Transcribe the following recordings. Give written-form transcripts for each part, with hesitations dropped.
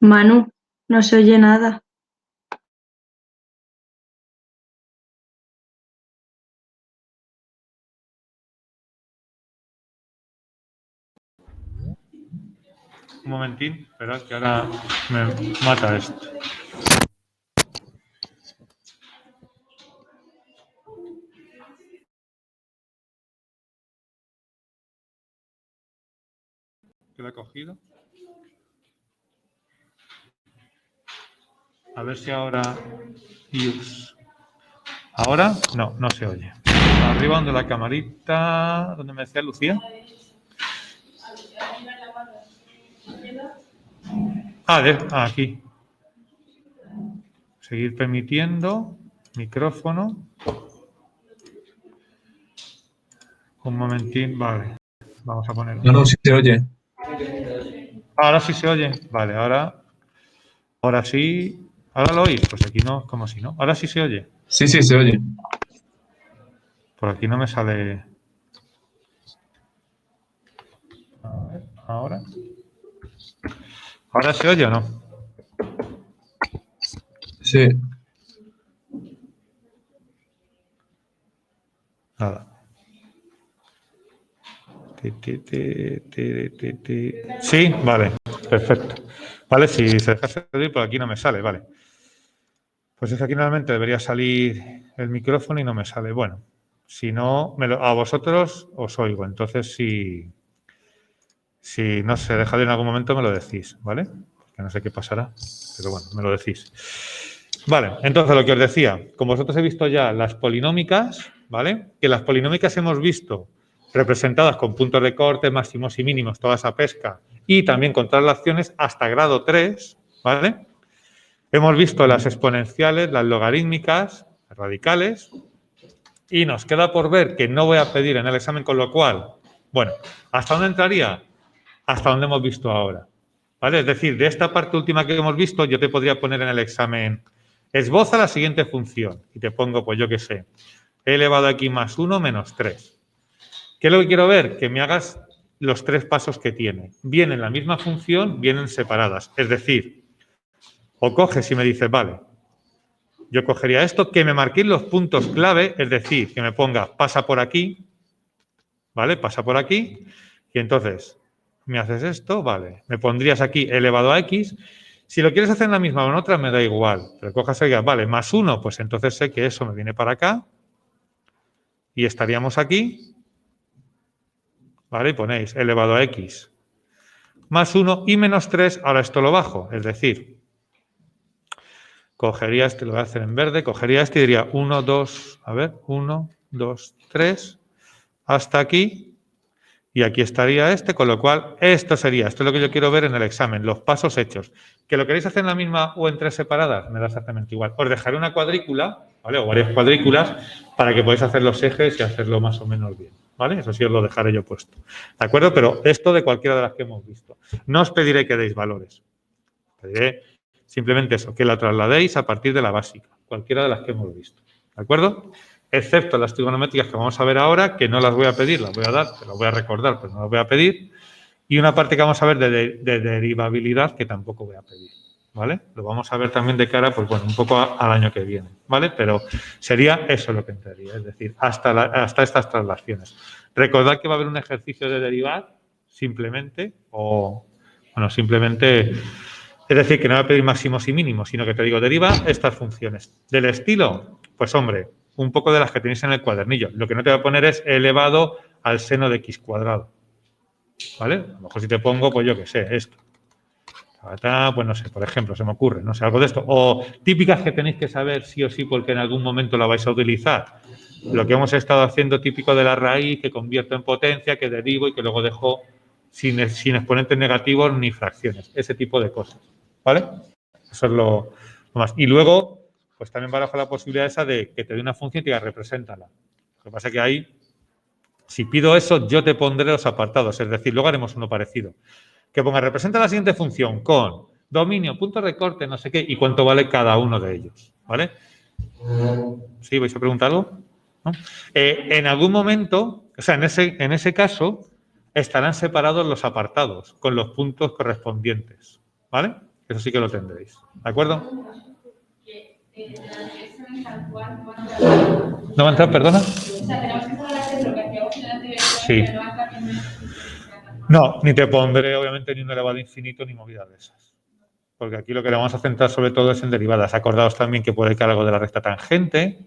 Manu, no se oye nada. Un momentín, esperad que ahora me mata esto. ¿Qué lo he cogido? A ver si ahora... Use. ¿Ahora? No, no se oye. Arriba donde la camarita... ¿Dónde me decía Lucía? Aquí. Seguir permitiendo. Micrófono. Un momentín, vale. Vamos a ponerlo. No, sí se oye. Ahora sí se oye. Vale, ahora sí. ¿Ahora lo oís? Pues aquí no, como si no. Ahora sí se oye. Sí, se oye. Por aquí no me sale. A ver, ahora. ¿Ahora se oye o no? Sí. Nada. Sí, vale, perfecto. Vale, si se deja salir, por aquí no me sale, vale. Pues es que aquí normalmente debería salir el micrófono y no me sale. Bueno, si no, a vosotros os oigo. Entonces, si no se deja de en algún momento, me lo decís, ¿vale? Porque no sé qué pasará, pero bueno, me lo decís. Vale, entonces lo que os decía, como vosotros he visto ya las polinómicas, ¿vale? Que las polinómicas hemos visto representadas con puntos de corte, máximos y mínimos, toda esa pesca, y también con traslaciones hasta grado 3, ¿vale? Hemos visto las exponenciales, las logarítmicas, las radicales, y nos queda por ver que no voy a pedir en el examen, con lo cual, bueno, ¿hasta dónde entraría? Hasta donde hemos visto ahora, ¿vale? Es decir, de esta parte última que hemos visto, yo te podría poner en el examen, esboza la siguiente función, y te pongo, pues yo qué sé, e elevado a x más 1 menos 3. ¿Qué es lo que quiero ver? Que me hagas los tres pasos que tiene. Vienen la misma función, vienen separadas. Es decir, o coges y me dices, vale, yo cogería esto, que me marquéis los puntos clave, es decir, que me ponga pasa por aquí, ¿vale? Pasa por aquí, y entonces me haces esto, vale. Me pondrías aquí elevado a x. Si lo quieres hacer en la misma o en otra, me da igual. Pero cojas y digas, vale, más 1, pues entonces sé que eso me viene para acá, y estaríamos aquí, ¿vale? Y ponéis elevado a x más 1 y menos 3, ahora esto lo bajo, es decir, cogería este, lo voy a hacer en verde, cogería este y diría 1, 2, a ver, 1, 2, 3, hasta aquí, y aquí estaría este, con lo cual esto es lo que yo quiero ver en el examen, los pasos hechos. ¿Que lo queréis hacer en la misma o en tres separadas? Me da exactamente igual. Os dejaré una cuadrícula, ¿vale? O varias cuadrículas para que podáis hacer los ejes y hacerlo más o menos bien, ¿vale? Eso sí os lo dejaré yo puesto. ¿De acuerdo? Pero esto de cualquiera de las que hemos visto. No os pediré que deis valores. Pediré simplemente eso, que la trasladéis a partir de la básica, cualquiera de las que hemos visto. ¿De acuerdo? Excepto las trigonométricas que vamos a ver ahora, que no las voy a pedir, las voy a dar, te las voy a recordar, pero no las voy a pedir. Y una parte que vamos a ver de derivabilidad, que tampoco voy a pedir. ¿Vale? Lo vamos a ver también de cara, pues bueno, un poco al año que viene. ¿Vale? Pero sería eso lo que entraría, es decir, hasta estas traslaciones. Recordad que va a haber un ejercicio de derivar, simplemente, simplemente... Es decir, que no voy a pedir máximos y mínimos, sino que te digo, deriva estas funciones. Del estilo, pues hombre, un poco de las que tenéis en el cuadernillo. Lo que no te voy a poner es elevado al seno de x cuadrado. ¿Vale? A lo mejor si te pongo, pues yo qué sé, esto. Pues no sé, por ejemplo, se me ocurre, no sé, algo de esto. O típicas que tenéis que saber sí o sí porque en algún momento la vais a utilizar. Lo que hemos estado haciendo típico de la raíz, que convierto en potencia, que derivo y que luego dejo sin exponentes negativos ni fracciones. Ese tipo de cosas. ¿Vale? Eso es lo más. Y luego, pues también barajo la posibilidad esa de que te dé una función y te diga, represéntala. Lo que pasa es que ahí, si pido eso, yo te pondré los apartados. Es decir, luego haremos uno parecido. Que ponga, representa la siguiente función con dominio, punto de corte, no sé qué, y cuánto vale cada uno de ellos. ¿Vale? ¿Sí? ¿Vais a preguntar algo? ¿No? En algún momento, o sea, en ese caso, estarán separados los apartados con los puntos correspondientes. ¿Vale? Eso sí que lo tendréis. ¿De acuerdo? ¿No va a entrar, perdona? Sí. No, ni te pondré, obviamente, ni un elevado infinito ni movidas de esas. Porque aquí lo que le vamos a centrar sobre todo es en derivadas. Acordaos también que puede caer algo de la recta tangente.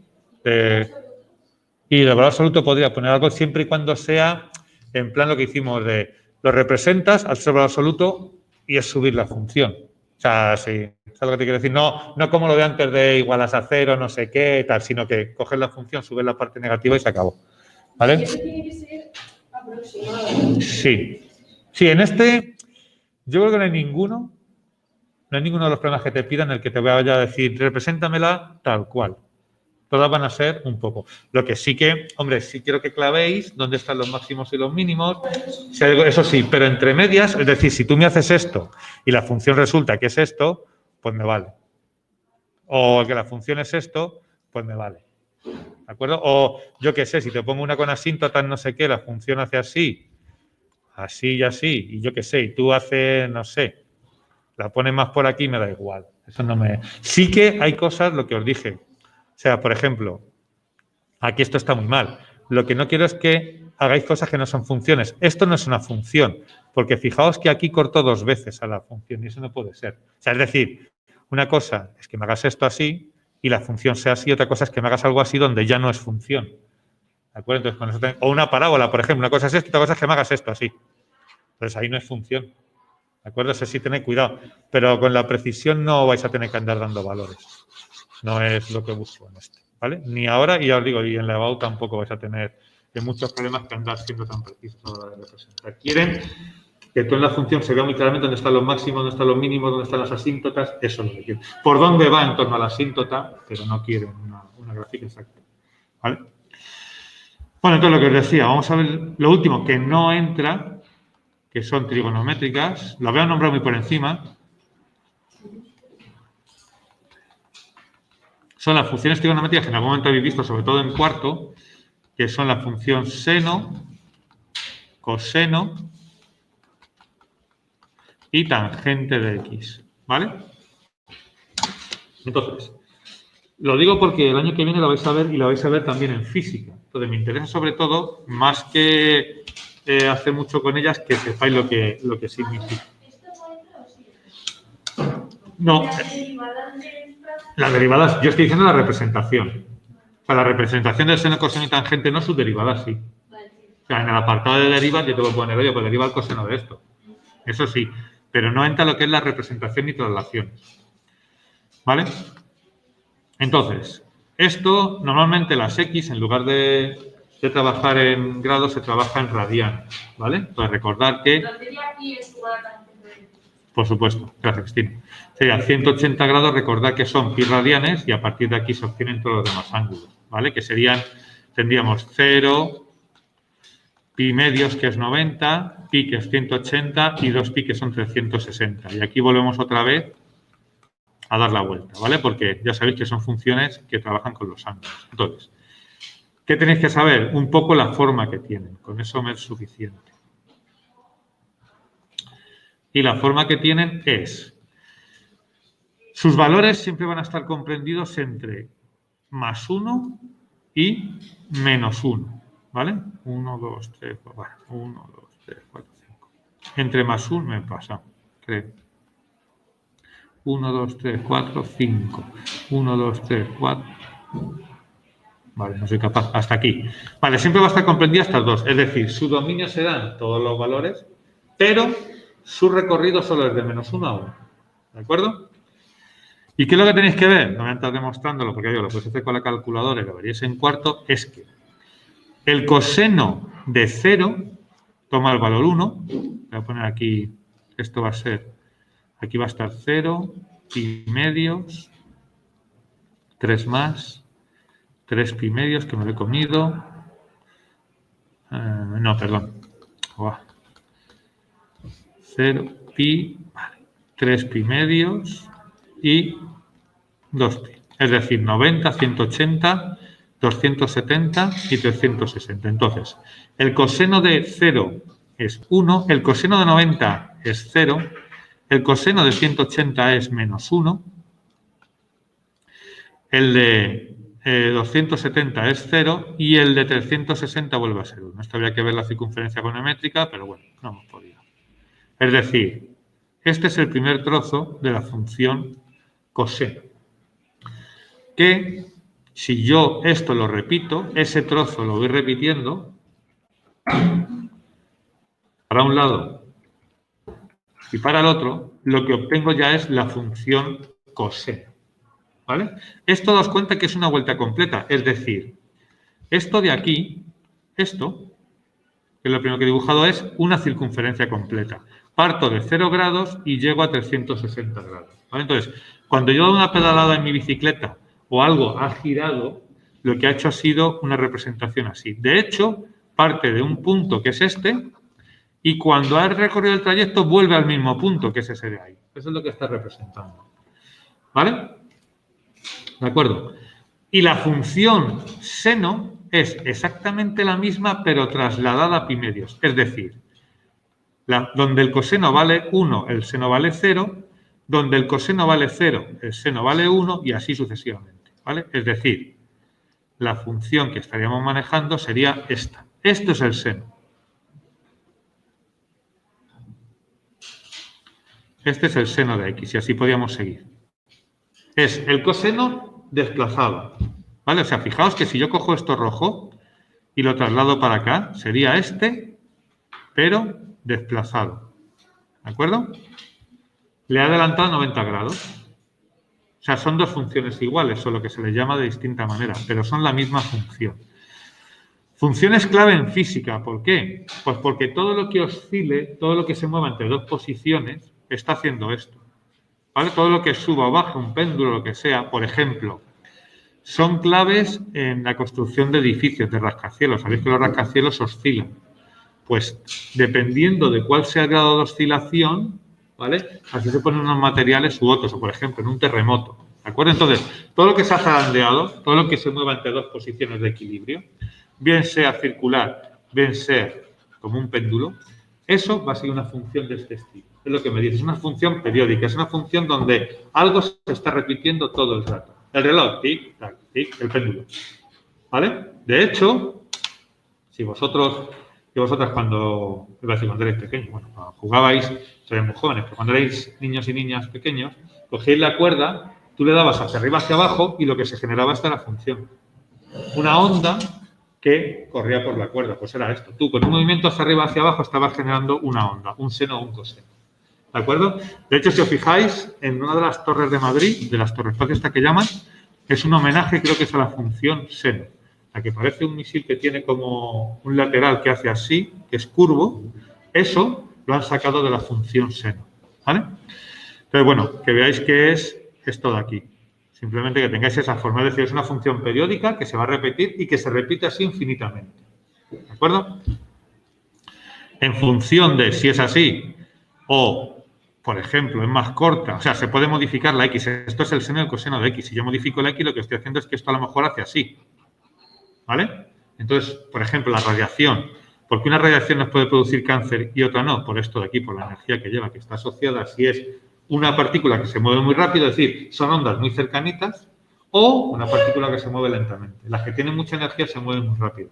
Y el valor absoluto podría poner algo siempre y cuando sea en plan lo que hicimos de lo representas al ser valor absoluto y es subir la función. O sea, sí, ¿sabes lo que te quiero decir? No como lo de antes de igualas a cero, no sé qué, tal, sino que coges la función, subes la parte negativa y se acabó. ¿Vale? Eso tiene que ser aproximado. Sí. Sí, en este, yo creo que no hay ninguno de los problemas que te pidan en el que te vaya a decir, represéntamela tal cual. Todas van a ser un poco. Lo que sí que, hombre, sí quiero que clavéis dónde están los máximos y los mínimos. Si hay algo, eso sí, pero entre medias, es decir, si tú me haces esto y la función resulta que es esto, pues me vale. O que la función es esto, pues me vale. ¿De acuerdo? O yo qué sé, si te pongo una con asíntota no sé qué, la función hace así, así y así, y yo qué sé, y tú haces, no sé, la pones más por aquí, me da igual. Eso no me... Sí que hay cosas, lo que os dije. O sea, por ejemplo, aquí esto está muy mal. Lo que no quiero es que hagáis cosas que no son funciones. Esto no es una función, porque fijaos que aquí corto 2 veces a la función y eso no puede ser. O sea, es decir, una cosa es que me hagas esto así y la función sea así, otra cosa es que me hagas algo así donde ya no es función. ¿De acuerdo? Entonces, con eso o una parábola, por ejemplo, una cosa es esto, otra cosa es que me hagas esto así. Entonces, ahí no es función. ¿De acuerdo? Eso sí, tened cuidado. Pero con la precisión no vais a tener que andar dando valores. No es lo que busco en esto, ¿vale? Ni ahora, y ya os digo, y en la EBAU tampoco vais a tener muchos problemas que andar siendo tan precisos a la hora de representar. Quieren que tú en la función se vea muy claramente dónde están los máximos, dónde están los mínimos, dónde están las asíntotas, eso es lo que quieren. Por dónde va en torno a la asíntota, pero no quieren una gráfica exacta, ¿vale? Bueno, entonces lo que os decía, vamos a ver lo último que no entra, que son trigonométricas, lo voy a nombrar muy por encima. Son las funciones trigonométricas que en algún momento habéis visto, sobre todo en cuarto, que son la función seno, coseno y tangente de x, ¿vale? Entonces, lo digo porque el año que viene lo vais a ver y lo vais a ver también en física. Entonces, me interesa sobre todo, más que hacer mucho con ellas, que sepáis lo que significa. No, las derivadas, yo estoy diciendo la representación. O sea, la representación del seno, coseno y tangente no, sus derivadas sí. O sea, en el apartado de derivas yo te voy a poner, oye, pues deriva el coseno de esto. Eso sí, pero no entra lo que es la representación ni traslaciones. ¿Vale? Entonces, esto, normalmente las X, en lugar de trabajar en grados, se trabaja en radianes. ¿Vale? Pues recordar que... Por supuesto, gracias, Cristina. Sería 180 grados, recordad que son pi radianes y a partir de aquí se obtienen todos los demás ángulos, ¿vale? Que tendríamos 0, pi medios, que es 90, pi, que es 180 y 2pi, que son 360. Y aquí volvemos otra vez a dar la vuelta, ¿vale? Porque ya sabéis que son funciones que trabajan con los ángulos. Entonces, ¿qué tenéis que saber? Un poco la forma que tienen. Con eso me es suficiente. Y la forma que tienen es, sus valores siempre van a estar comprendidos entre más 1 y menos 1, ¿vale? 1, 2, 3, 4, 1, 2, 3, 4, 5. Entre más 1 me pasa, creo. 1, 2, 3, 4, 5. 1, 2, 3, 4. Vale, no soy capaz. Hasta aquí. Vale, siempre va a estar comprendida hasta el 2. Es decir, su dominio se dan todos los valores, pero su recorrido solo es de menos 1 a 1. ¿De acuerdo? ¿Y qué es lo que tenéis que ver? No voy a entrar demostrándolo porque yo lo podéis hacer con la calculadora y lo veréis en cuarto. Es que el coseno de 0 toma el valor 1. Voy a poner aquí, esto va a ser, aquí va a estar 0, pi medios, 3 más, 3 pi medios que me lo he comido. No, perdón. 0 pi, vale, 3 pi medios y 2 pi. Es decir, 90, 180, 270 y 360. Entonces, el coseno de 0 es 1, el coseno de 90 es 0, el coseno de 180 es menos 1, el de 270 es 0 y el de 360 vuelve a ser 1. Esto habría que ver la circunferencia econométrica, pero bueno, no hemos podido. Es decir, este es el primer trozo de la función coseno. Que si yo esto lo repito, ese trozo lo voy repitiendo para un lado y para el otro, lo que obtengo ya es la función coseno. ¿Vale? Esto daos cuenta que es una vuelta completa, es decir, esto de aquí, esto, que es lo primero que he dibujado, es una circunferencia completa. Parto de 0 grados y llego a 360 grados. ¿Vale? Entonces, cuando yo doy una pedalada en mi bicicleta o algo ha girado, lo que ha hecho ha sido una representación así. De hecho, parte de un punto que es este y cuando ha recorrido el trayecto vuelve al mismo punto que es ese de ahí. Eso es lo que está representando. ¿Vale? ¿De acuerdo? Y la función seno es exactamente la misma, pero trasladada a pi medios. Es decir, donde el coseno vale 1, el seno vale 0, donde el coseno vale 0, el seno vale 1 y así sucesivamente. ¿Vale? Es decir, la función que estaríamos manejando sería esta. Esto es el seno. Este es el seno de x y así podríamos seguir. Es el coseno desplazado. ¿Vale? O sea, fijaos que si yo cojo esto rojo y lo traslado para acá, sería este, pero desplazado. ¿De acuerdo? Le he adelantado 90 grados. O sea, son dos funciones iguales, solo que se les llama de distinta manera, pero son la misma función. Funciones clave en física. ¿Por qué? Pues porque todo lo que oscile, todo lo que se mueva entre dos posiciones, está haciendo esto. ¿Vale? Todo lo que suba o baje, un péndulo, lo que sea, por ejemplo, son claves en la construcción de edificios, de rascacielos. Sabéis que los rascacielos oscilan. Pues dependiendo de cuál sea el grado de oscilación, ¿vale? Así se ponen unos materiales u otros, o por ejemplo, en un terremoto. ¿De acuerdo? Entonces, todo lo que se ha zarandeado, todo lo que se mueva entre dos posiciones de equilibrio, bien sea circular, bien sea como un péndulo, eso va a ser una función de este estilo. Es lo que me dice, es una función periódica, es una función donde algo se está repitiendo todo el rato. El reloj, tic, tac, tic, el péndulo. ¿Vale? De hecho, si vosotras cuando erais pequeños, bueno, cuando jugabais, sois muy jóvenes, pero cuando erais niños y niñas pequeños, cogíais la cuerda, tú le dabas hacia arriba, hacia abajo y lo que se generaba esta era la función. Una onda que corría por la cuerda, pues era esto. Tú con un movimiento hacia arriba, hacia abajo, estabas generando una onda, un seno o un coseno. ¿De acuerdo? De hecho, si os fijáis, en una de las torres de Madrid, de las torres esta que llaman, es un homenaje, creo que es a la función seno. La que parece un misil que tiene como un lateral que hace así, que es curvo, eso lo han sacado de la función seno. ¿Vale? Entonces, bueno, que veáis que es esto de aquí. Simplemente que tengáis esa forma. Es decir, es una función periódica que se va a repetir y que se repite así infinitamente. ¿De acuerdo? En función de si es así o, por ejemplo, es más corta, o sea, se puede modificar la x. Esto es el seno y el coseno de x. Si yo modifico la x, lo que estoy haciendo es que esto a lo mejor hace así. ¿Vale? Entonces, por ejemplo, la radiación. ¿Por qué una radiación nos puede producir cáncer y otra no? Por esto de aquí, por la energía que lleva, que está asociada, si es una partícula que se mueve muy rápido, es decir, son ondas muy cercanitas, o una partícula que se mueve lentamente. Las que tienen mucha energía se mueven muy rápido,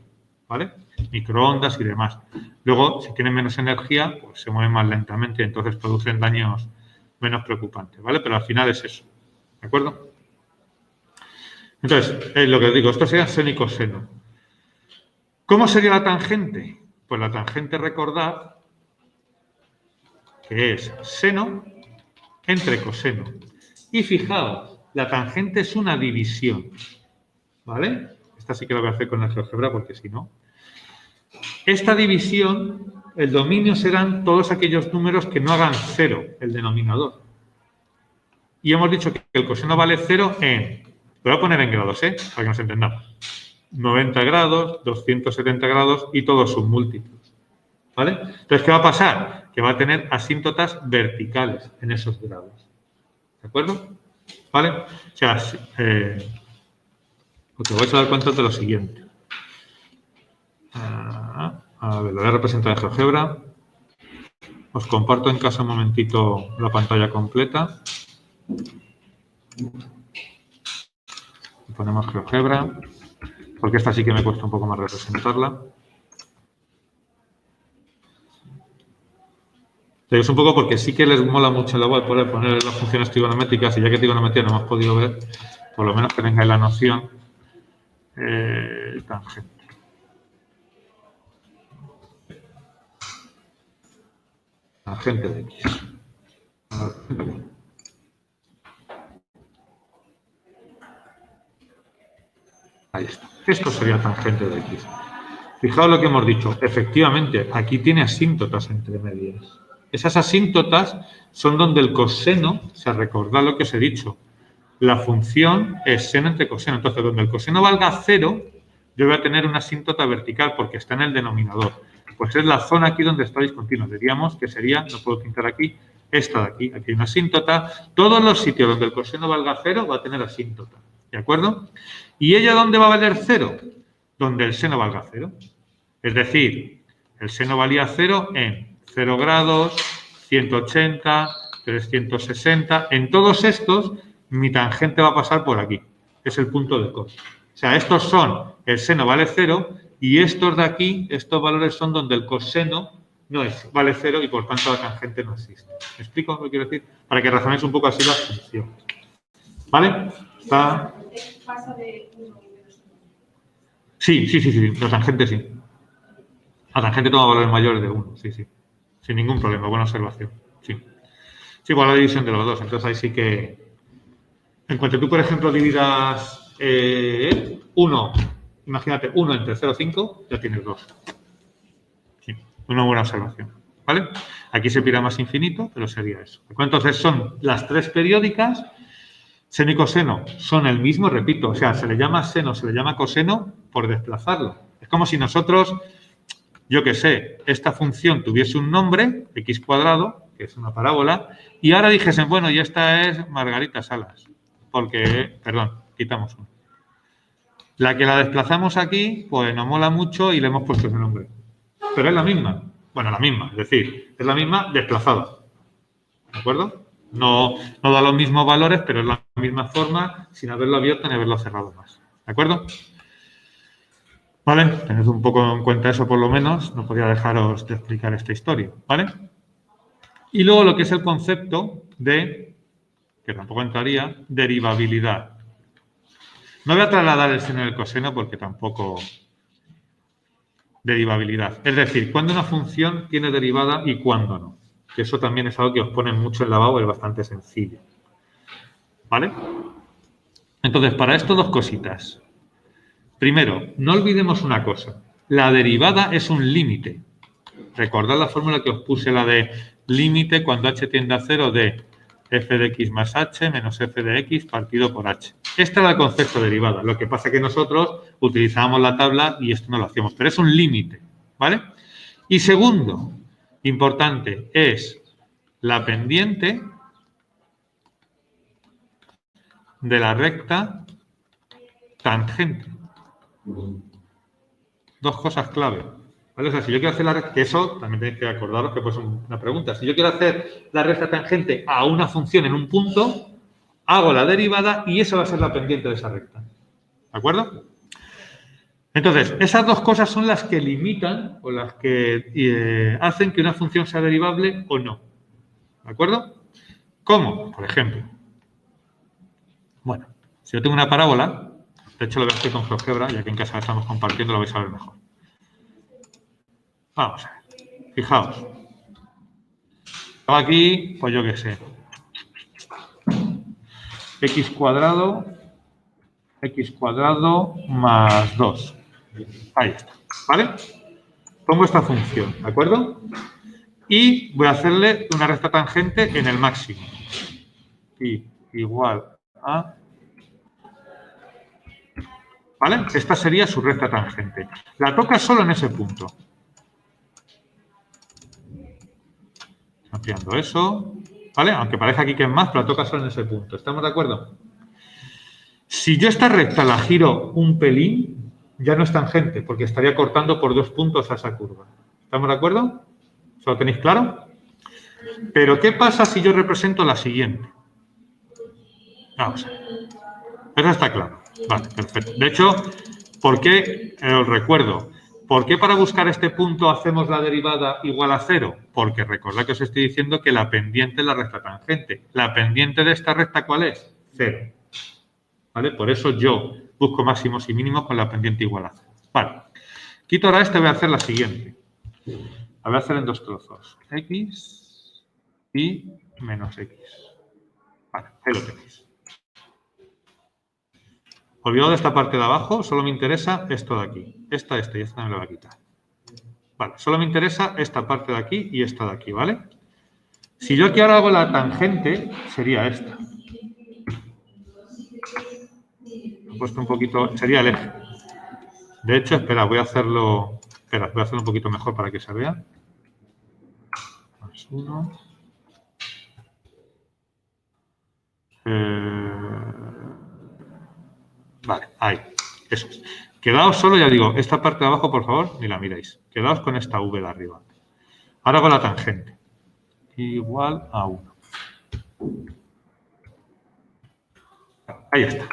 ¿vale? Microondas y demás. Luego, si tienen menos energía, pues se mueven más lentamente y entonces producen daños menos preocupantes, ¿vale? Pero al final es eso, ¿de acuerdo? Entonces, lo que os digo, esto sería seno y coseno. ¿Cómo sería la tangente? Pues la tangente, recordad, que es seno entre coseno. Y fijaos, la tangente es una división, ¿vale? Esta sí que la voy a hacer con el GeoGebra porque si no. Esta división, el dominio serán todos aquellos números que no hagan cero, el denominador. Y hemos dicho que el coseno vale 0 en, lo voy a poner en grados, para que nos entendamos. 90 grados, 270 grados y todos sus múltiplos, ¿vale? Entonces, ¿qué va a pasar? Que va a tener asíntotas verticales en esos grados, ¿de acuerdo? ¿Vale? O sea, porque vais a dar cuenta de lo siguiente. A ver, lo voy a representar en GeoGebra. Os comparto en casa un momentito la pantalla completa. Y ponemos GeoGebra, porque esta sí que me cuesta un poco más representarla. Es un poco porque sí que les mola mucho la web poner las funciones trigonométricas y ya que trigonometría no hemos podido ver, por lo menos que tengáis la noción. Tangente. Tangente de X. Ahí está. Esto sería tangente de X. Fijaos lo que hemos dicho. Efectivamente, aquí tiene asíntotas entre medias. Esas asíntotas son donde el coseno, o sea, recordad lo que os he dicho, la función es seno entre coseno. Entonces, donde el coseno valga 0, yo voy a tener una asíntota vertical porque está en el denominador. Pues es la zona aquí donde está discontinuo. Diríamos que sería, no puedo pintar aquí, esta de aquí. Aquí hay una asíntota. Todos los sitios donde el coseno valga 0 va a tener asíntota. ¿De acuerdo? ¿Y ella dónde va a valer 0? Donde el seno valga 0. Es decir, el seno valía 0 en 0 grados, 180, 360. En todos estos, mi tangente va a pasar por aquí. Es el punto de cos. O sea, estos son, el seno vale 0 y estos de aquí, estos valores son donde el coseno no es, vale 0 y por tanto la tangente no existe. ¿Me explico lo que quiero decir? Para que razonéis un poco así las funciones. ¿Vale? ¿Está? Pasa de 1 y menos 1. Sí. La tangente sí. La tangente toma valores mayores de 1, sí. Sin ningún problema, buena observación. Sí, igual la división de los dos. Entonces ahí sí que... En cuanto tú, por ejemplo, dividas 1, imagínate 1 entre 0,5, ya tienes 2. Sí, una buena observación. ¿Vale? Aquí se pira más infinito, pero sería eso. Entonces son las tres periódicas. Seno y coseno son el mismo, repito. O sea, se le llama seno, se le llama coseno por desplazarlo. Es como si nosotros... Yo qué sé, esta función tuviese un nombre, x cuadrado, que es una parábola, y ahora dijesen, bueno, y esta es Margarita Salas, porque, perdón, quitamos uno. La que la desplazamos aquí, pues nos mola mucho y le hemos puesto ese nombre. Pero es la misma. Bueno, la misma, es decir, es la misma desplazada. ¿De acuerdo? No da los mismos valores, pero es la misma forma, sin haberlo abierto ni haberlo cerrado más. ¿De acuerdo? ¿Vale? Tened un poco en cuenta eso por lo menos, no podía dejaros de explicar esta historia, ¿vale? Y luego lo que es el concepto de, que tampoco entraría, derivabilidad. No voy a trasladar el seno y el coseno porque tampoco... Derivabilidad. Es decir, cuándo una función tiene derivada y cuándo no. Que eso también es algo que os ponen mucho en la BAU, es bastante sencillo. ¿Vale? Entonces, para esto dos cositas. Primero, no olvidemos una cosa. La derivada es un límite. Recordad la fórmula que os puse, la de límite cuando h tiende a 0 de f de x más h menos f de x partido por h. Este era el concepto de derivada. Lo que pasa es que nosotros utilizábamos la tabla y esto no lo hacíamos. Pero es un límite. ¿Vale? Y segundo, importante, es la pendiente de la recta tangente. Dos cosas clave. ¿Vale? O sea, si yo quiero hacer la recta, que eso también tenéis que acordaros que puede ser una pregunta. Si yo quiero hacer la recta tangente a una función en un punto, hago la derivada y esa va a ser la pendiente de esa recta. ¿De acuerdo? Entonces, esas dos cosas son las que limitan o las que hacen que una función sea derivable o no. ¿De acuerdo? ¿Cómo? Por ejemplo. Bueno, si yo tengo una parábola, de hecho lo voy a hacer con GeoGebra, ya que en casa estamos compartiendo, lo vais a ver mejor. Vamos a ver. Fijaos. Aquí, pues yo qué sé. X cuadrado más 2. Ahí está. ¿Vale? Pongo esta función, ¿de acuerdo? Y voy a hacerle una recta tangente en el máximo. Y igual a... ¿Vale? Esta sería su recta tangente. La toca solo en ese punto. Ampliando eso. ¿Vale? Aunque parece aquí que es más, pero la toca solo en ese punto. ¿Estamos de acuerdo? Si yo esta recta la giro un pelín, ya no es tangente, porque estaría cortando por 2 puntos a esa curva. ¿Estamos de acuerdo? ¿Eso lo tenéis claro? Pero ¿qué pasa si yo represento la siguiente? Vamos a ver. Eso está claro. Vale, perfecto. De hecho, ¿por qué? Os recuerdo. ¿Por qué para buscar este punto hacemos la derivada igual a 0? Porque recordad que os estoy diciendo que la pendiente es la recta tangente. ¿La pendiente de esta recta cuál es? 0. ¿Vale? Por eso yo busco máximos y mínimos con la pendiente igual a 0. Vale. Quito ahora este, voy a hacer la siguiente. La voy a hacer en dos trozos. X y menos X. Vale, ahí lo tenéis. Olvidado de esta parte de abajo, solo me interesa esto de aquí. Esta y esta me la voy a quitar. Vale, solo me interesa esta parte de aquí y esta de aquí, ¿vale? Si yo aquí ahora hago la tangente, sería esta. He puesto un poquito, sería el eje. De hecho, espera, voy a hacerlo un poquito mejor para que se vea. Más 1. Vale, ahí. Eso es. Quedaos solo, ya digo, esta parte de abajo, por favor, ni la miráis. Quedaos con esta V de arriba. Ahora hago la tangente. Igual a 1. Ahí está.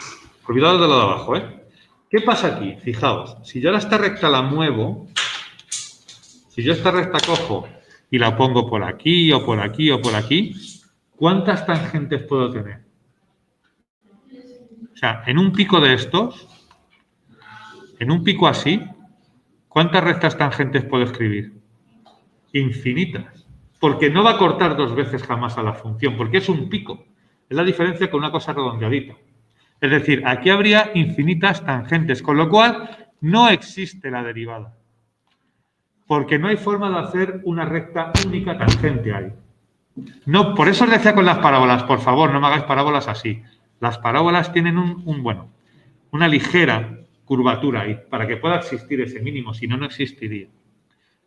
Olvidado de lo de abajo, ¿eh? ¿Qué pasa aquí? Fijaos, si yo ahora esta recta la muevo, si yo esta recta cojo y la pongo por aquí o por aquí o por aquí, ¿cuántas tangentes puedo tener? O sea, en un pico de estos, en un pico así, ¿cuántas rectas tangentes puedo escribir? Infinitas. Porque no va a cortar dos veces jamás a la función, porque es un pico. Es la diferencia con una cosa redondeadita. Es decir, aquí habría infinitas tangentes, con lo cual no existe la derivada. Porque no hay forma de hacer una recta única tangente ahí. No, por eso os decía con las parábolas, por favor, no me hagáis parábolas así. Las parábolas tienen una ligera curvatura ahí, para que pueda existir ese mínimo, si no, no existiría.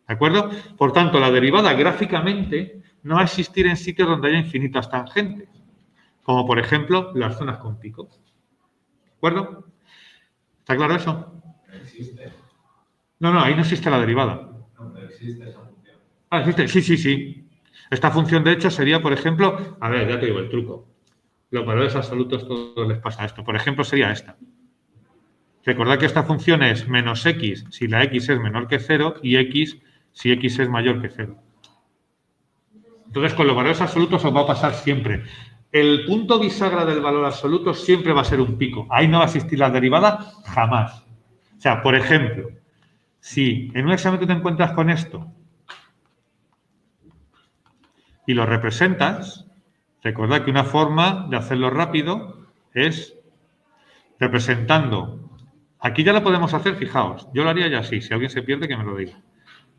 ¿De acuerdo? Por tanto, la derivada gráficamente no va a existir en sitios donde haya infinitas tangentes, como por ejemplo las zonas con picos. ¿De acuerdo? ¿Está claro eso? ¿Existe? No, ahí no existe la derivada. No, pero existe esa función. Ah, existe, sí. Esta función, de hecho, sería, por ejemplo, a ver, ya te digo el truco. Los valores absolutos todos les pasa esto. Por ejemplo, sería esta. Recordad que esta función es menos x si la x es menor que 0 y x si x es mayor que 0. Entonces, con los valores absolutos os va a pasar siempre. El punto bisagra del valor absoluto siempre va a ser un pico. Ahí no va a existir la derivada jamás. O sea, por ejemplo, si en un examen tú te encuentras con esto y lo representas, recordad que una forma de hacerlo rápido es representando. Aquí ya lo podemos hacer, fijaos. Yo lo haría ya así. Si alguien se pierde, que me lo diga.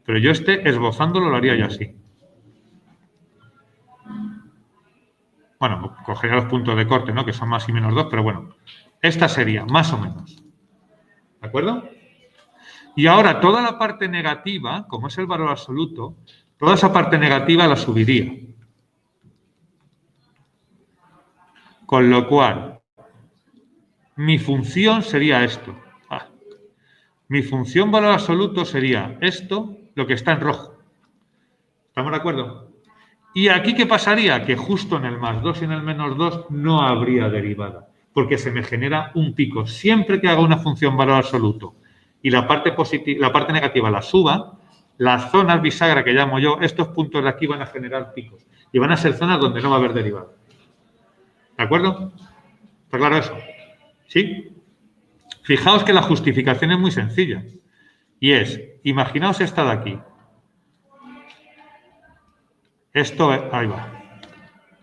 Pero yo esbozándolo lo haría ya así. Bueno, cogería los puntos de corte, ¿no? Que son más y menos 2, pero bueno. Esta sería, más o menos. ¿De acuerdo? Y ahora toda la parte negativa, como es el valor absoluto, toda esa parte negativa la subiría. Con lo cual, mi función sería esto. Mi función valor absoluto sería esto, lo que está en rojo. ¿Estamos de acuerdo? ¿Y aquí qué pasaría? Que justo en el más 2 y en el menos 2 no habría derivada, porque se me genera un pico. Siempre que haga una función valor absoluto y la parte negativa la suba, las zonas bisagra que llamo yo, estos puntos de aquí van a generar picos y van a ser zonas donde no va a haber derivada. ¿De acuerdo? ¿Está claro eso? ¿Sí? Fijaos que la justificación es muy sencilla y es, imaginaos esta de aquí. Esto, ahí va.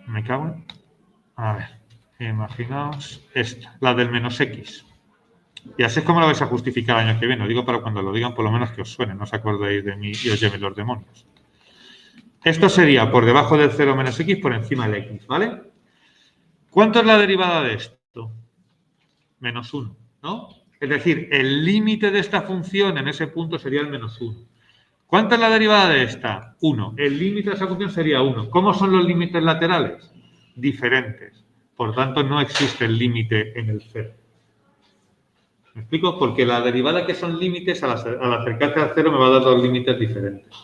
Me cago en... A ver, imaginaos esta, la del menos x. Y así es como la vais a justificar el año que viene. Lo digo para cuando lo digan, por lo menos que os suene, no os acordéis de mí y os lleven los demonios. Esto sería por debajo del 0 menos x por encima del x, ¿vale? ¿Cuánto es la derivada de esto? Menos 1, ¿no? Es decir, el límite de esta función en ese punto sería el menos 1. ¿Cuánto es la derivada de esta? 1. El límite de esa función sería 1. ¿Cómo son los límites laterales? Diferentes. Por tanto, no existe el límite en el 0. ¿Me explico? Porque la derivada que son límites, al acercarse al 0 me va a dar dos límites diferentes.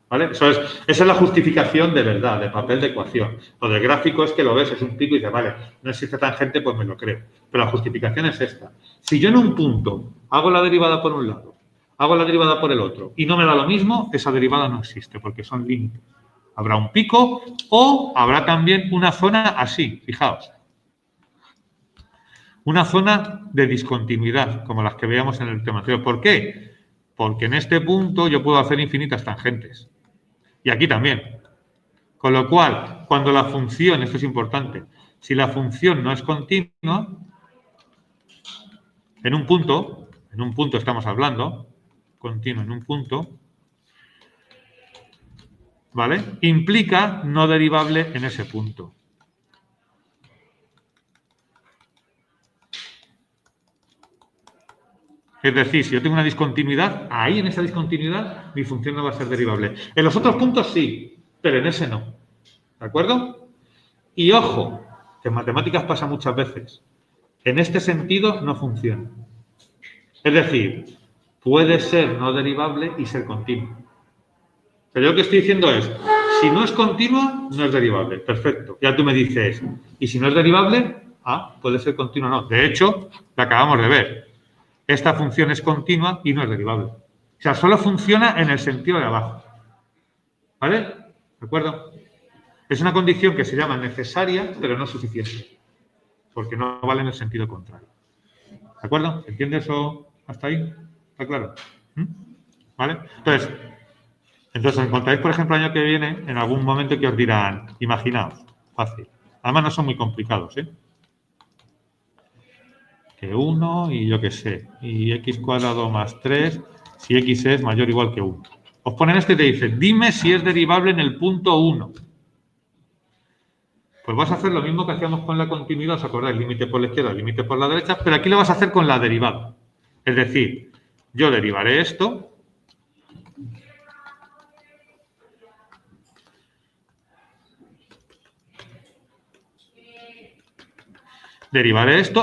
¿Vale? Esa es la justificación de verdad, de papel de ecuación. Lo del gráfico es que lo ves, es un pico y dices, vale, no existe tangente, pues me lo creo. Pero la justificación es esta. Si yo en un punto hago la derivada por un lado, hago la derivada por el otro y no me da lo mismo, esa derivada no existe porque son límites. Habrá un pico o habrá también una zona así, fijaos. Una zona de discontinuidad, como las que veíamos en el tema anterior. ¿Por qué? Porque en este punto yo puedo hacer infinitas tangentes. Y aquí también. Con lo cual, cuando la función, esto es importante, si la función no es continua, en un punto estamos hablando, continuo en un punto, ¿vale? Implica no derivable en ese punto. Es decir, si yo tengo una discontinuidad, ahí en esa discontinuidad mi función no va a ser derivable. En los otros puntos sí, pero en ese no. ¿De acuerdo? Y ojo, que en matemáticas pasa muchas veces. En este sentido no funciona. Es decir, puede ser no derivable y ser continuo. Pero yo lo que estoy diciendo es, si no es continua, no es derivable. Perfecto. Ya tú me dices, ¿y si no es derivable? Ah, puede ser continua o no. De hecho, la acabamos de ver. Esta función es continua y no es derivable. O sea, solo funciona en el sentido de abajo. ¿Vale? ¿De acuerdo? Es una condición que se llama necesaria, pero no suficiente. Porque no vale en el sentido contrario. ¿De acuerdo? ¿Entiende eso hasta ahí? ¿Está claro? ¿Vale? Entonces, encontráis, por ejemplo, el año que viene, en algún momento que os dirán, imaginaos, fácil. Además, no son muy complicados, ¿eh? Que 1 y yo qué sé, y x cuadrado más 3, si x es mayor o igual que 1. Os ponen esto y te dicen, dime si es derivable en el punto 1. Pues vas a hacer lo mismo que hacíamos con la continuidad, os acordáis, límite por la izquierda, límite por la derecha, pero aquí lo vas a hacer con la derivada. Es decir, yo derivaré esto,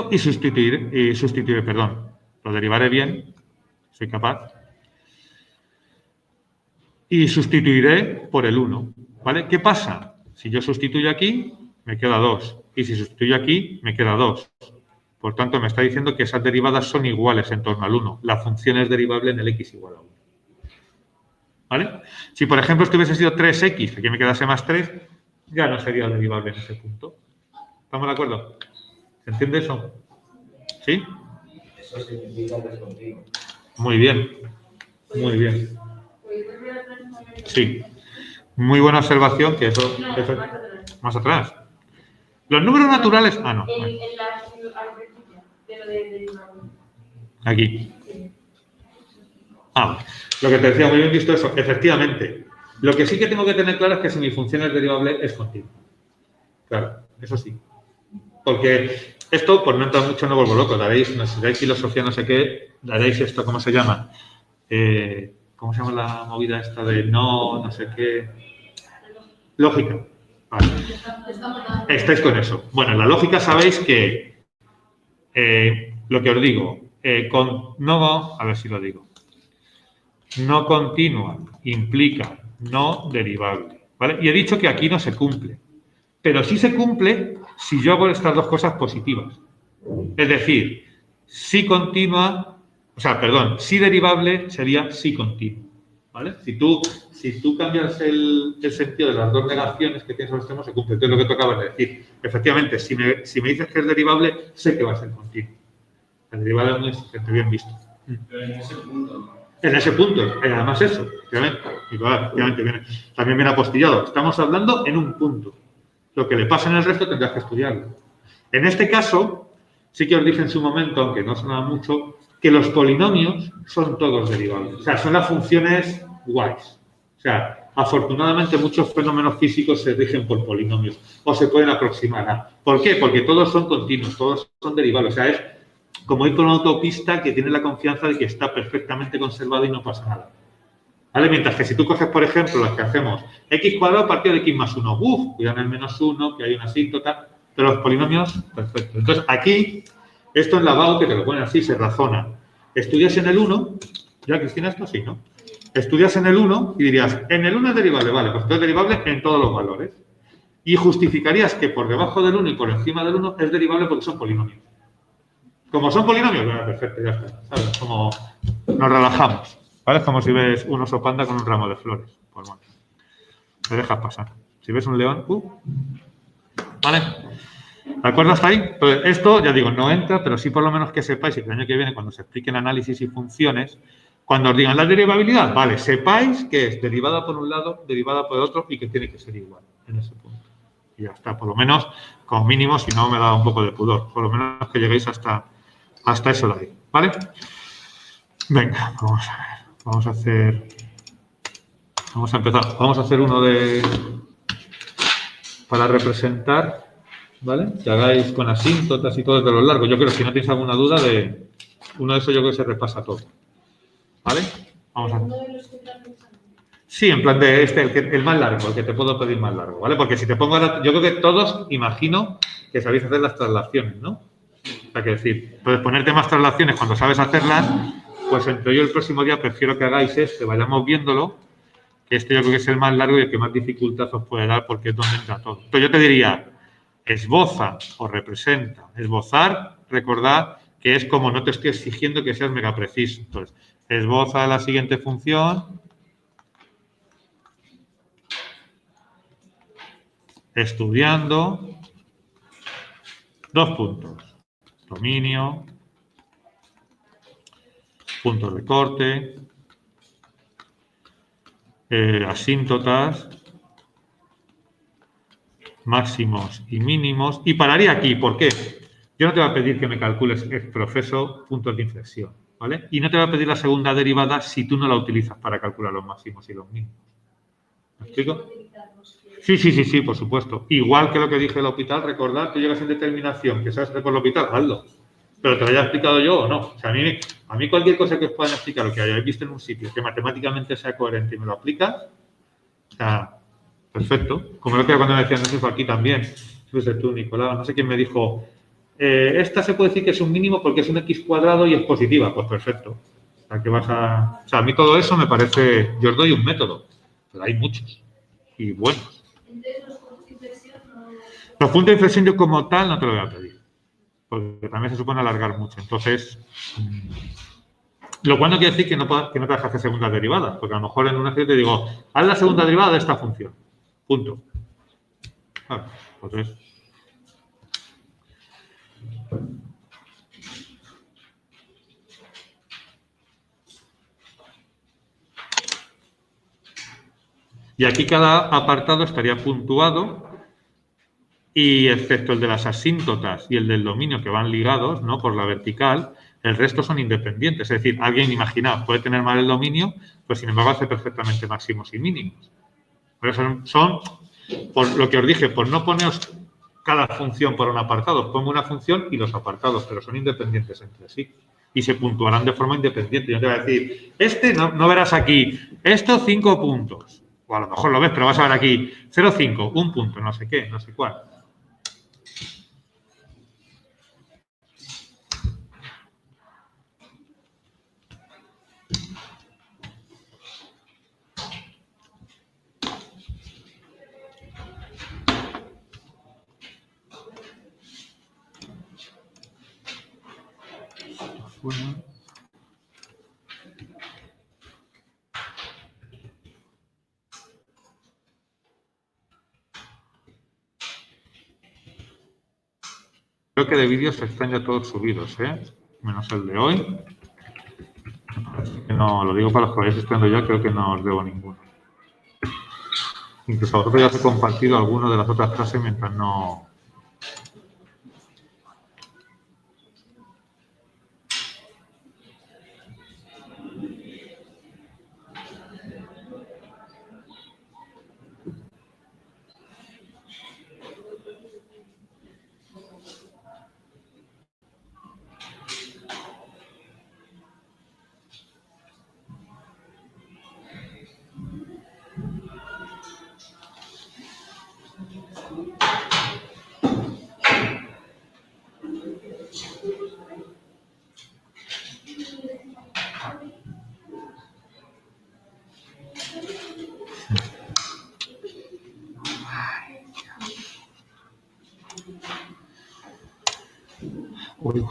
y sustituiré, perdón, lo derivaré bien, soy capaz, y sustituiré por el 1, ¿vale? ¿Qué pasa? Si yo sustituyo aquí, me queda 2, y si sustituyo aquí, me queda 2. Por tanto, me está diciendo que esas derivadas son iguales en torno al 1. La función es derivable en el x igual a 1. ¿Vale? Si, por ejemplo, esto hubiese sido 3x, que aquí me quedase más 3, ya no sería derivable en ese punto. ¿Estamos de acuerdo? ¿Se entiende eso? ¿Sí? Eso significa que es continuo. Muy bien. Muy bien. Sí. Muy buena observación que eso más atrás. Los números naturales... Ah, no. Aquí. Ah, lo que te decía, muy bien visto eso. Efectivamente. Lo que sí que tengo que tener claro es que si mi función es derivable, es continua. Claro, eso sí. Porque esto, por no entrar mucho, no vuelvo loco. Daréis, no sé, si dais filosofía, no sé qué, daréis esto, ¿cómo se llama? ¿Cómo se llama la movida esta de no sé qué? Lógica. Vale. Estáis con eso. Bueno, en la lógica sabéis que lo que os digo, a ver si lo digo. No continua implica no derivable. ¿Vale? Y he dicho que aquí no se cumple. Pero sí se cumple si yo hago estas dos cosas positivas. Es decir, si continua, si derivable sería si continua. ¿Vale? Si tú cambias el sentido de las dos negaciones que tienes al extremo, se cumple. Entonces, lo que tú acabas de decir. Efectivamente, si me dices que es derivable, sé que va a ser continuo. El derivable es muy exigente, bien visto. Pero en ese punto, ¿no? En ese punto, además eso, efectivamente. Y claro, efectivamente también viene apostillado. Estamos hablando en un punto. Lo que le pasa en el resto tendrás que estudiarlo. En este caso, sí que os dije en su momento, aunque no sonaba mucho, que los polinomios son todos derivables. O sea, son las funciones guays. O sea, afortunadamente muchos fenómenos físicos se rigen por polinomios o se pueden aproximar a. ¿Por qué? Porque todos son continuos, todos son derivables. O sea, es como ir por una autopista que tiene la confianza de que está perfectamente conservado y no pasa nada. ¿Vale? Mientras que si tú coges, por ejemplo, las que hacemos x cuadrado partido de x más 1, cuidado en el menos 1, que hay una asíntota, pero los polinomios, perfecto. Entonces, aquí, esto en la VAO, que te lo ponen así, se razona. Estudias en el 1, ya Cristina, esto sí, ¿no? estudias en el 1 y dirías, en el 1 es derivable, vale, pues entonces es derivable en todos los valores. Y justificarías que por debajo del 1 y por encima del 1 es derivable porque son polinomios. Como son polinomios, bueno, perfecto, ya está. ¿Sabes? Como nos relajamos. ¿Vale? Es como si ves un oso panda con un ramo de flores. Pues bueno, te dejas pasar. Si ves un león, ¿vale? ¿De acuerdo hasta ahí? Pues esto, ya digo, no entra, pero sí por lo menos que sepáis y que el año que viene, cuando se expliquen análisis y funciones, cuando os digan la derivabilidad, vale, sepáis que es derivada por un lado, derivada por otro y que tiene que ser igual en ese punto. Y ya está, por lo menos, como mínimo, si no me da un poco de pudor, por lo menos que lleguéis hasta eso de ahí, ¿vale? Venga, vamos a ver, vamos a empezar, vamos a hacer uno para representar, ¿vale? Que hagáis con asíntotas y todo desde los largos. Yo creo que si no tenéis alguna duda de uno de esos, yo creo que se repasa todo, ¿vale? Vamos a ver. Sí, en plan de el más largo, el que te puedo pedir más largo, ¿vale? Porque si te pongo ahora, yo creo que todos, imagino, que sabéis hacer las traslaciones, ¿no? O sea, que decir, puedes ponerte más traslaciones cuando sabes hacerlas, pues entre yo el próximo día prefiero que hagáis vayamos viéndolo, que yo creo que es el más largo y el que más dificultad os puede dar porque es donde entra todo. Entonces yo te diría, esboza o representa. Esbozar, recordad que es como no te estoy exigiendo que seas mega preciso. Entonces, esboza la siguiente función. Estudiando. 2 puntos. Dominio. Puntos de corte. Asíntotas. Máximos y mínimos. Y pararía aquí. ¿Por qué? Yo no te voy a pedir que me calcules el proceso puntos de inflexión, ¿vale? Y no te voy a pedir la segunda derivada si tú no la utilizas para calcular los máximos y los mínimos. ¿Me explico? Sí, por supuesto. Igual que lo que dije del hospital, recordad que llegas en determinación, que sabes hacer por el hospital, hazlo. Pero te lo haya explicado yo o no. O sea, a mí cualquier cosa que os puedan explicar o que hayáis visto en un sitio que matemáticamente sea coherente y me lo aplicas, o sea, perfecto. Como lo que cuando me decían, no sé, aquí también, fuiste tú, Nicolás, no sé quién me dijo, esta se puede decir que es un mínimo porque es un x cuadrado y es positiva. Pues perfecto. O sea, o sea, a mí todo eso me parece, yo os doy un método, pero hay muchos y buenos. Los puntos de inflexión yo como tal no te lo voy a pedir, porque también se supone alargar mucho. Entonces, lo cual no quiere decir que no te dejes hacer segundas derivadas, porque a lo mejor en un ejercicio te digo, haz la segunda derivada de esta función. Punto. Claro, entonces... Y aquí cada apartado estaría puntuado y excepto el de las asíntotas y el del dominio que van ligados, ¿no? Por la vertical, el resto son independientes. Es decir, alguien, imaginad, puede tener mal el dominio, pues sin embargo hace perfectamente máximos y mínimos. Por eso son, por lo que os dije, por no poneros cada función por un apartado, os pongo una función y los apartados, pero son independientes entre sí. Y se puntuarán de forma independiente. Yo te voy a decir, no verás aquí, esto 5 puntos. O a lo mejor lo ves, pero vas a ver aquí 0,5, 1 punto, no sé qué, no sé cuál. Bueno. Creo que de vídeos están ya todos subidos, menos el de hoy. Así que no, lo digo para los que vayáis estudiando ya, creo que no os debo ninguno. Incluso a vosotros ya os he compartido alguno de las otras clases mientras no... código.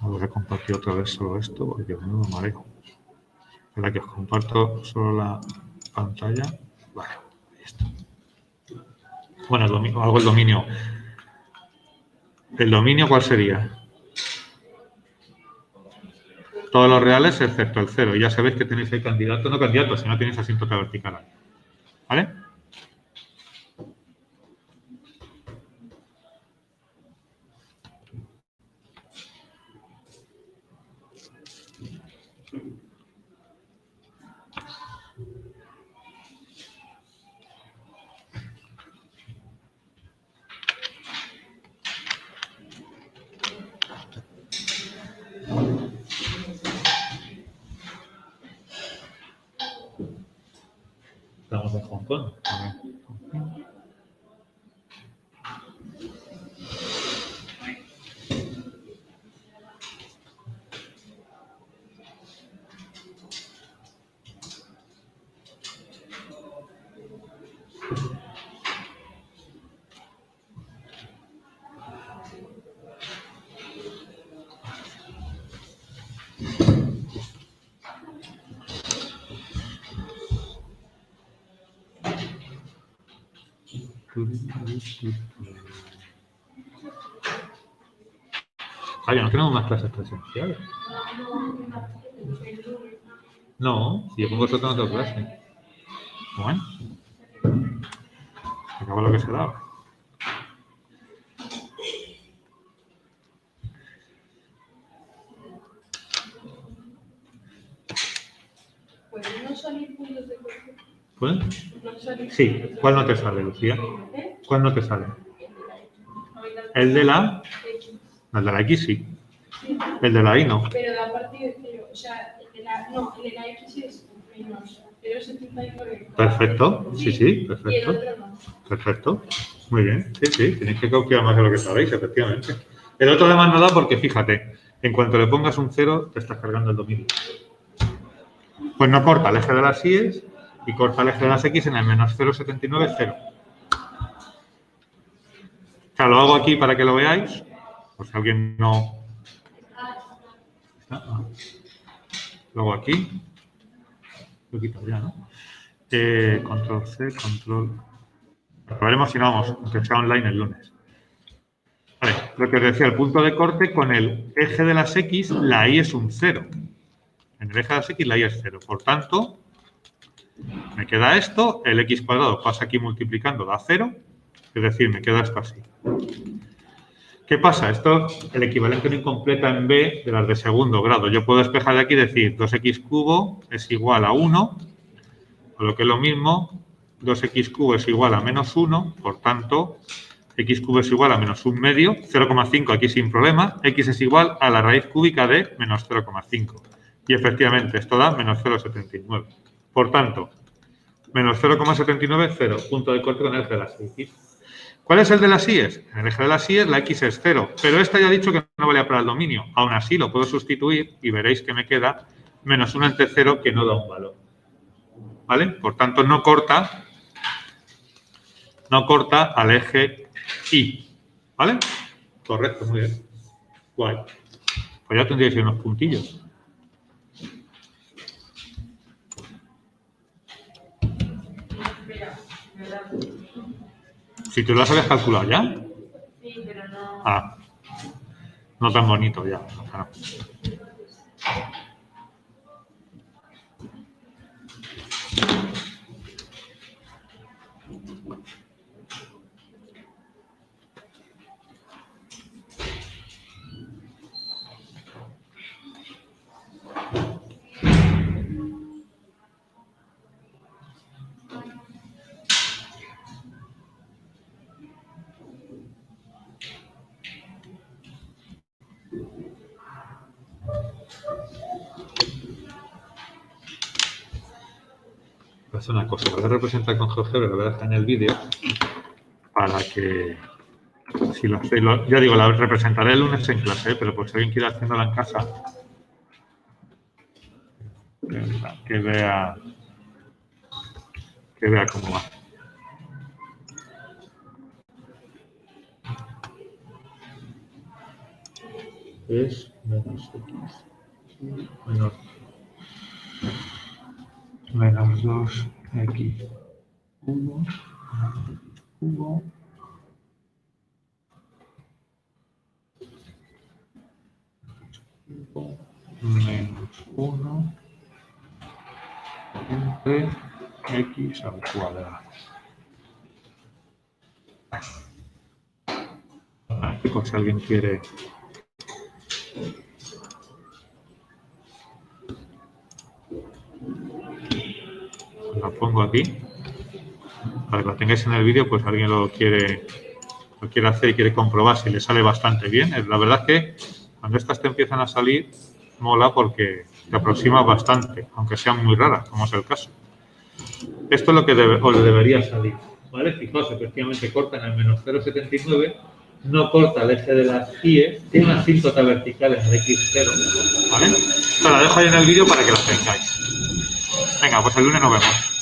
Voy a compartir otra vez solo esto porque menudo mareo. Espera que os comparto solo la pantalla. Vale, ahí está. Bueno, hago el dominio. ¿El dominio cuál sería? Todos los reales excepto el 0. Y ya sabéis que tenéis ahí candidato, no candidato, si no tenéis asíntota vertical ahí. ¿Vale? Estamos en Hong Kong. Vaya, no tenemos más clases presenciales. No, si yo con vosotros no tengo clase. Bueno, acaba lo que se daba. ¿Pueden no salir puntos de corte? ¿Puedes? No salir Sí. puntos de ¿Cuál no te corte. sale, Lucía? ¿Eh? ¿Cuál no te sale? El El de la... X. El de la X sí. Sí, El de la Y no. pero da partido de 0. O sea, el de la X es menos 0,79. Perfecto. Sí, sí, Y el perfecto. otro no. Perfecto. Muy bien. Sí, sí. Tenéis que calcular más de lo que sabéis, efectivamente. El otro además no da porque, fíjate, en cuanto le pongas un 0, te estás cargando el dominio. Pues no corta el eje de las Y's y corta el eje de las X en el menos 0,79, 0. O sea, lo hago aquí para que lo veáis, por si alguien no... Lo hago aquí. Lo quito ya, ¿no? Control C, control... Lo veremos si no vamos, aunque sea online el lunes. Vale, lo que os decía, el punto de corte con el eje de las X, la Y es un 0. En el eje de las X la Y es 0. Por tanto, me queda esto, el X cuadrado pasa aquí multiplicando, da 0. Es decir, me queda esto así. ¿Qué pasa? Esto el equivalente no incompleta en B de las de segundo grado. Yo puedo despejar de aquí y decir 2x cubo es igual a 1, o lo que es lo mismo, 2x cubo es igual a menos 1, por tanto, x cubo es igual a menos 1 medio, 0,5 aquí sin problema, x es igual a la raíz cúbica de menos 0,5. Y efectivamente, esto da menos 0,79. Por tanto, menos 0,79, 0. Punto de corte con el eje de las X. ¿Cuál es el de las Y's? En el eje de las Y's la X es 0. Pero esta ya ha dicho que no valía para el dominio. Aún así lo puedo sustituir y veréis que me queda menos 1 entre 0 que no da un valor. ¿Vale? Por tanto, no corta al eje Y. ¿Vale? Correcto, muy bien. Guay. Pues ya tendríais unos puntillos. Si tú las habías calculado ya. Sí, pero no. Ah, no tan bonito ya. No. Voy a hacer una cosa, voy a representar con GeoGebra, lo voy a dejar en el vídeo para que, si lo hacéis, ya digo, la representaré el lunes en clase, pero por si alguien quiere haciéndola en casa, que vea cómo va. que es menos x menos 2x cubo menos 1 entre x al cuadrado. Por si alguien quiere. Lo pongo aquí para que lo tengáis en el vídeo, pues alguien lo quiere hacer y quiere comprobar si le sale bastante bien. La verdad es que cuando estas te empiezan a salir mola porque te aproxima bastante, aunque sean muy raras, como es el caso. Esto es lo que os debería salir, ¿vale? Fijaos, efectivamente corta en el menos 0,79, no corta el eje de las IE, tiene una asíntota vertical en el X0, ¿vale? Esto la dejo ahí en el vídeo para que la tengáis. Venga, pues el lunes nos vemos.